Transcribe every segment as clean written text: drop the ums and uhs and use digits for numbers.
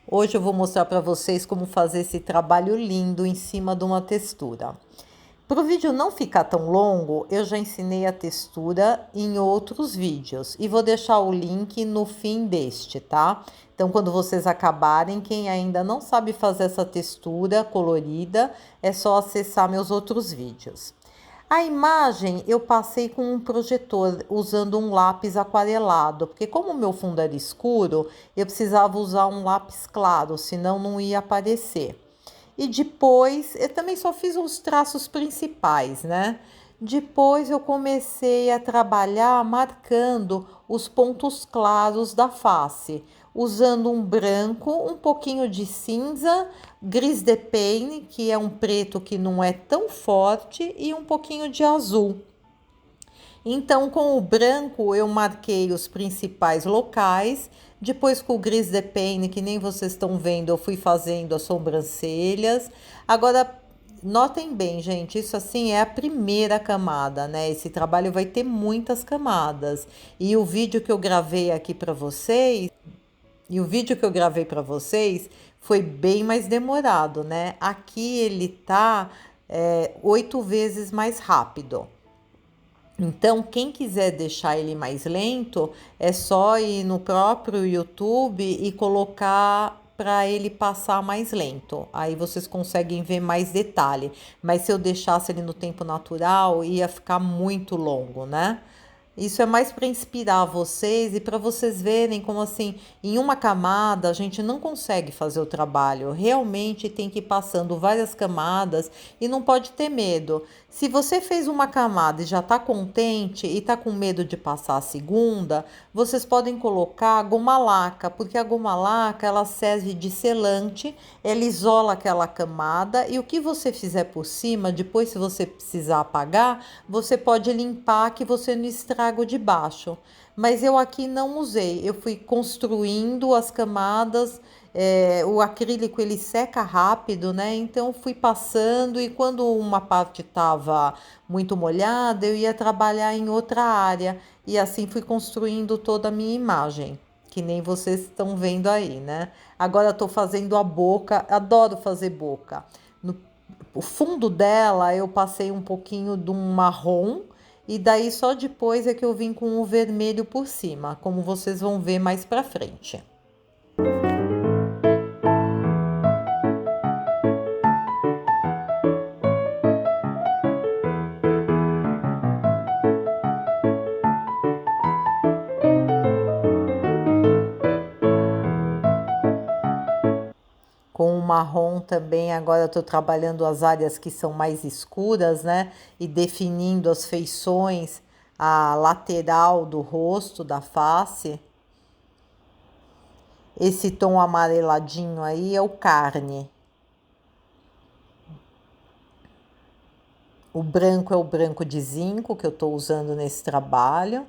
Hoje eu vou mostrar para vocês como fazer esse trabalho lindo em cima de uma textura. Para o vídeo não ficar tão longo, eu já ensinei a textura em outros vídeos e vou deixar o link no fim deste, tá? Então, quando vocês acabarem, quem ainda não sabe fazer essa textura colorida, é só acessar meus outros vídeos. A imagem eu passei com um projetor usando um lápis aquarelado, porque como o meu fundo era escuro, eu precisava usar um lápis claro, senão não ia aparecer. E depois, eu também só fiz os traços principais, né? Depois eu comecei a trabalhar marcando os pontos claros da face, usando um branco, um pouquinho de cinza, gris de paint, que é um preto que não é tão forte, e um pouquinho de azul. Então, com o branco, eu marquei os principais locais. Depois, com o gris de paint, que nem vocês estão vendo, eu fui fazendo as sobrancelhas. Agora, notem bem, gente, isso assim é a primeira camada, né? Esse trabalho vai ter muitas camadas. E o vídeo que eu gravei aqui para vocês, foi bem mais demorado, né? Aqui ele tá 8 vezes mais rápido. Então, quem quiser deixar ele mais lento, é só ir no próprio YouTube e colocar para ele passar mais lento. Aí vocês conseguem ver mais detalhe. Mas se eu deixasse ele no tempo natural, ia ficar muito longo, né? Isso é mais para inspirar vocês e para vocês verem como assim, em uma camada a gente não consegue fazer o trabalho. Realmente tem que ir passando várias camadas e não pode ter medo. Se você fez uma camada e já está contente e está com medo de passar a segunda, vocês podem colocar goma laca, porque a goma laca ela serve de selante, ela isola aquela camada e o que você fizer por cima, depois se você precisar apagar, você pode limpar que você não estraga o de baixo. Mas eu aqui não usei, eu fui construindo as camadas, o acrílico ele seca rápido, né? Então fui passando e quando uma parte estava muito molhada, eu ia trabalhar em outra área e assim fui construindo toda a minha imagem, que nem vocês estão vendo aí, né? Agora estou fazendo a boca, adoro fazer boca. No o fundo dela eu passei um pouquinho de um marrom e daí só depois é que eu vim com o vermelho por cima, como vocês vão ver mais pra frente. Com o marrom também, agora eu tô trabalhando as áreas que são mais escuras, né? E definindo as feições, a lateral do rosto, da face. Esse tom amareladinho aí é o carne. O branco é o branco de zinco que eu tô usando nesse trabalho.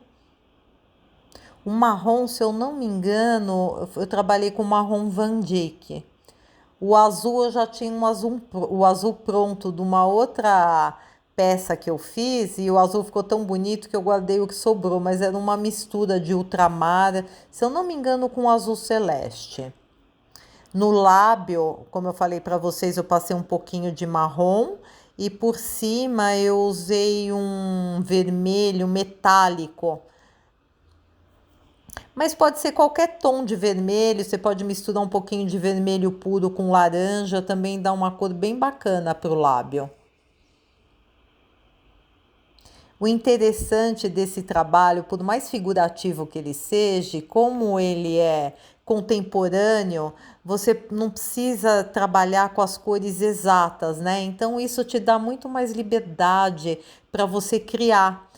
O marrom, se eu não me engano, eu trabalhei com marrom Van Dyck. O azul eu já tinha o azul pronto de uma outra peça que eu fiz e o azul ficou tão bonito que eu guardei o que sobrou, mas era uma mistura de ultramar, se eu não me engano, com azul celeste. No lábio, como eu falei para vocês, eu passei um pouquinho de marrom e por cima eu usei um vermelho metálico. Mas pode ser qualquer tom de vermelho, você pode misturar um pouquinho de vermelho puro com laranja, também dá uma cor bem bacana para o lábio. O interessante desse trabalho, por mais figurativo que ele seja, como ele é contemporâneo, você não precisa trabalhar com as cores exatas, né? Então isso te dá muito mais liberdade para você criar.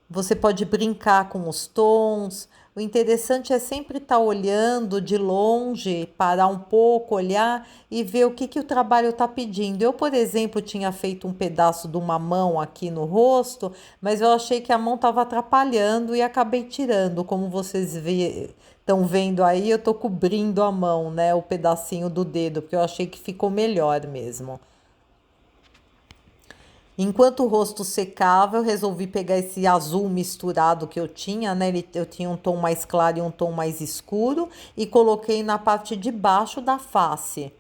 Você pode brincar com os tons. O interessante é sempre estar olhando de longe, parar um pouco, olhar e ver o que, que o trabalho está pedindo. Eu, por exemplo, tinha feito um pedaço de uma mão aqui no rosto, mas eu achei que a mão estava atrapalhando e acabei tirando. Como vocês estão vendo aí, eu estou cobrindo a mão, né? O pedacinho do dedo, porque eu achei que ficou melhor mesmo. Enquanto o rosto secava, eu resolvi pegar esse azul misturado que eu tinha, né? Eu tinha um tom mais claro e um tom mais escuro, e coloquei na parte de baixo da face.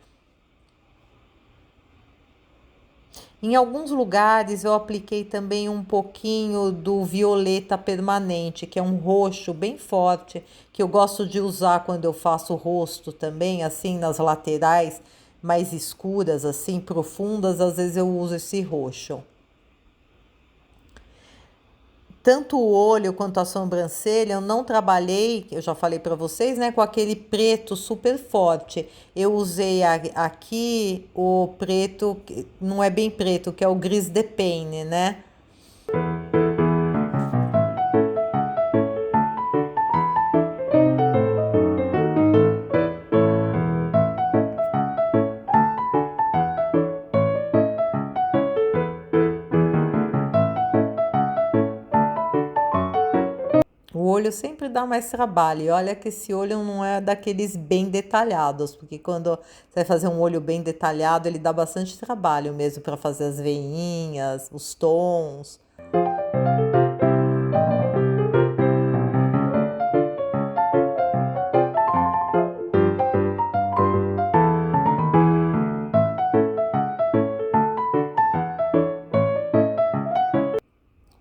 Em alguns lugares eu apliquei também um pouquinho do violeta permanente, que é um roxo bem forte, que eu gosto de usar quando eu faço o rosto também, assim, nas laterais mais escuras, assim, profundas, às vezes eu uso esse roxo. Tanto o olho quanto a sobrancelha, eu não trabalhei, eu já falei para vocês, né, com aquele preto super forte. Eu usei aqui o preto, não é bem preto, que é o gris de Paine, né? O olho sempre dá mais trabalho. E olha que esse olho não é daqueles bem detalhados, porque quando você vai fazer um olho bem detalhado, ele dá bastante trabalho mesmo para fazer as veinhas, os tons.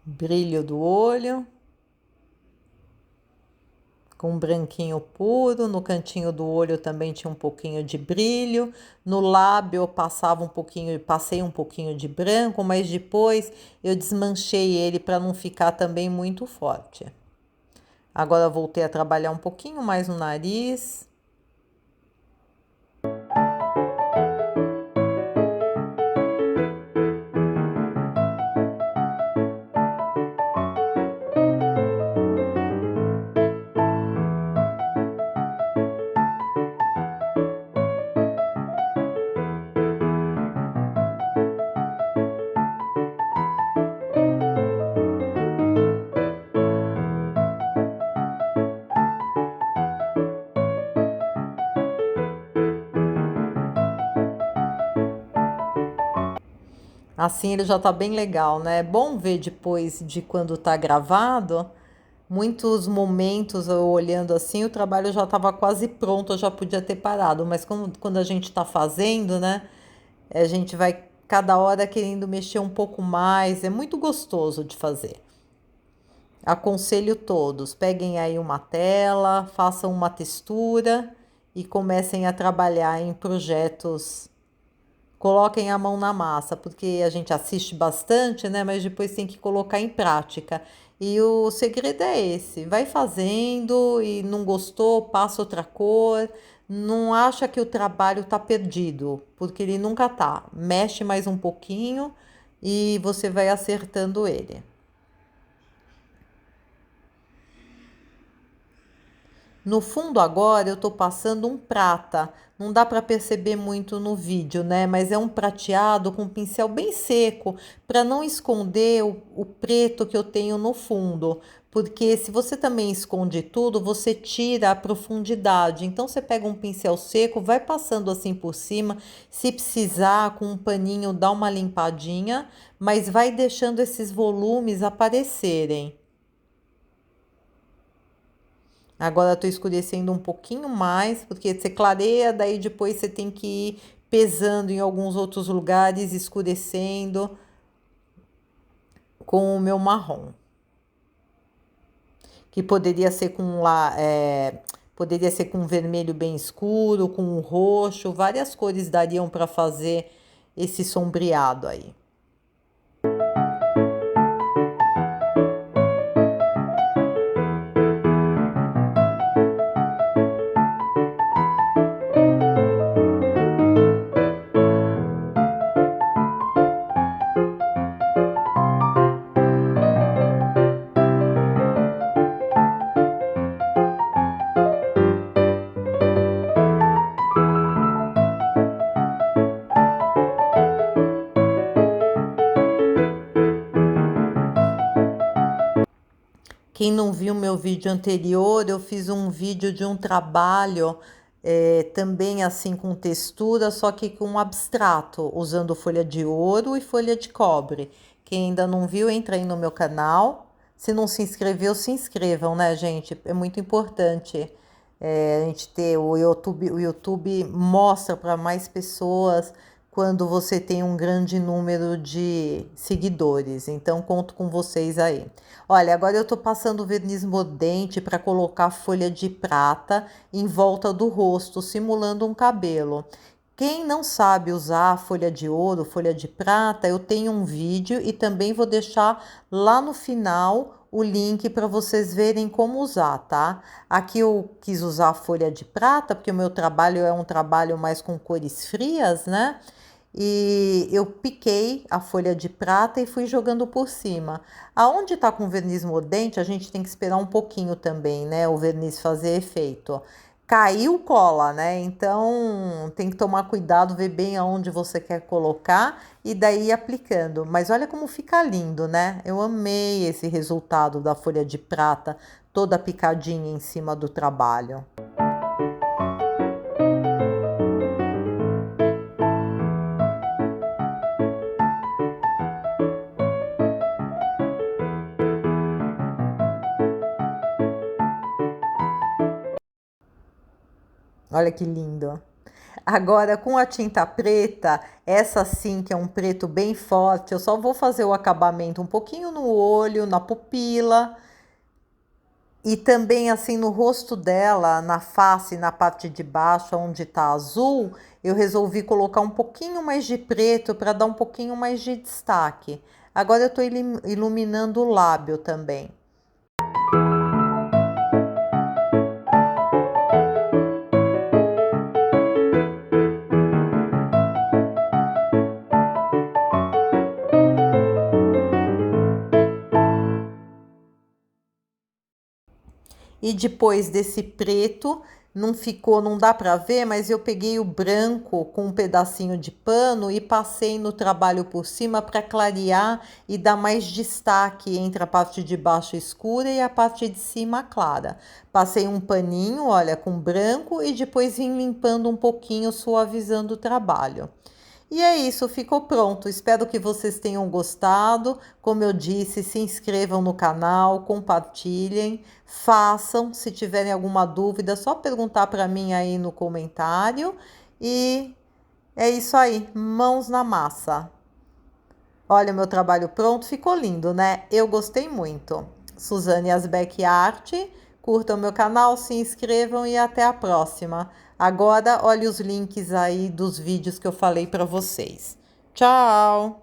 Brilho do olho, com um branquinho puro. No cantinho do olho também tinha um pouquinho de brilho. No lábio eu passava um pouquinho, passei um pouquinho de branco, mas depois eu desmanchei ele para não ficar também muito forte. Agora eu voltei a trabalhar um pouquinho mais no nariz. Assim ele já tá bem legal, né? É bom ver depois de quando tá gravado. Muitos momentos eu olhando assim, o trabalho já estava quase pronto, eu já podia ter parado. Mas quando a gente está fazendo, né? A gente vai cada hora querendo mexer um pouco mais. É muito gostoso de fazer. Aconselho todos, peguem aí uma tela, façam uma textura e comecem a trabalhar em projetos. Coloquem a mão na massa, porque a gente assiste bastante, né? Mas depois tem que colocar em prática. E o segredo é esse: vai fazendo e não gostou, passa outra cor. Não acha que o trabalho tá perdido, porque ele nunca tá. Mexe mais um pouquinho e você vai acertando ele. No fundo agora eu tô passando um prata. Não dá para perceber muito no vídeo, né? Mas é um prateado com um pincel bem seco, para não esconder o preto que eu tenho no fundo. Porque se você também esconde tudo, você tira a profundidade. Então você pega um pincel seco, vai passando assim por cima. Se precisar, com um paninho, dá uma limpadinha, mas vai deixando esses volumes aparecerem. Agora eu tô escurecendo um pouquinho mais, porque você clareia, daí depois você tem que ir pesando em alguns outros lugares, escurecendo com o meu marrom. Que poderia ser com lá, poderia ser com um vermelho bem escuro, com um roxo, várias cores dariam para fazer esse sombreado aí. Quem não viu meu vídeo anterior, eu fiz um vídeo de um trabalho também assim com textura, só que com abstrato, usando folha de ouro e folha de cobre. Quem ainda não viu, entra aí no meu canal. Se não se inscreveu, se inscrevam, né, gente? É muito importante a gente ter o YouTube. O YouTube mostra para mais pessoas quando você tem um grande número de seguidores. Então, conto com vocês aí. Olha, agora eu tô passando verniz mordente para colocar folha de prata em volta do rosto, simulando um cabelo. Quem não sabe usar folha de ouro, folha de prata, eu tenho um vídeo e também vou deixar lá no final o link para vocês verem como usar, tá? Aqui eu quis usar folha de prata, porque o meu trabalho é um trabalho mais com cores frias, né? E eu piquei a folha de prata e fui jogando por cima. Aonde tá com verniz mordente, a gente tem que esperar um pouquinho também, né? O verniz fazer efeito. Caiu, cola, né? Então tem que tomar cuidado, ver bem aonde você quer colocar e daí ir aplicando. Mas olha como fica lindo, né? Eu amei esse resultado da folha de prata toda picadinha em cima do trabalho. Olha que lindo. Agora, com a tinta preta, essa sim que é um preto bem forte, eu só vou fazer o acabamento um pouquinho no olho, na pupila e também assim no rosto dela, na face, na parte de baixo, onde tá azul, eu resolvi colocar um pouquinho mais de preto para dar um pouquinho mais de destaque. Agora eu tô iluminando o lábio também. E depois desse preto, não ficou, não dá para ver, mas eu peguei o branco com um pedacinho de pano e passei no trabalho por cima para clarear e dar mais destaque entre a parte de baixo escura e a parte de cima clara. Passei um paninho, olha, com branco e depois vim limpando um pouquinho, suavizando o trabalho. E é isso, ficou pronto. Espero que vocês tenham gostado. Como eu disse, se inscrevam no canal, compartilhem, façam. Se tiverem alguma dúvida, é só perguntar para mim aí no comentário. E é isso aí, mãos na massa. Olha o meu trabalho pronto, ficou lindo, né? Eu gostei muito. Suzane Asbeck Art, curtam meu canal, se inscrevam e até a próxima. Agora, olha os links aí dos vídeos que eu falei para vocês. Tchau!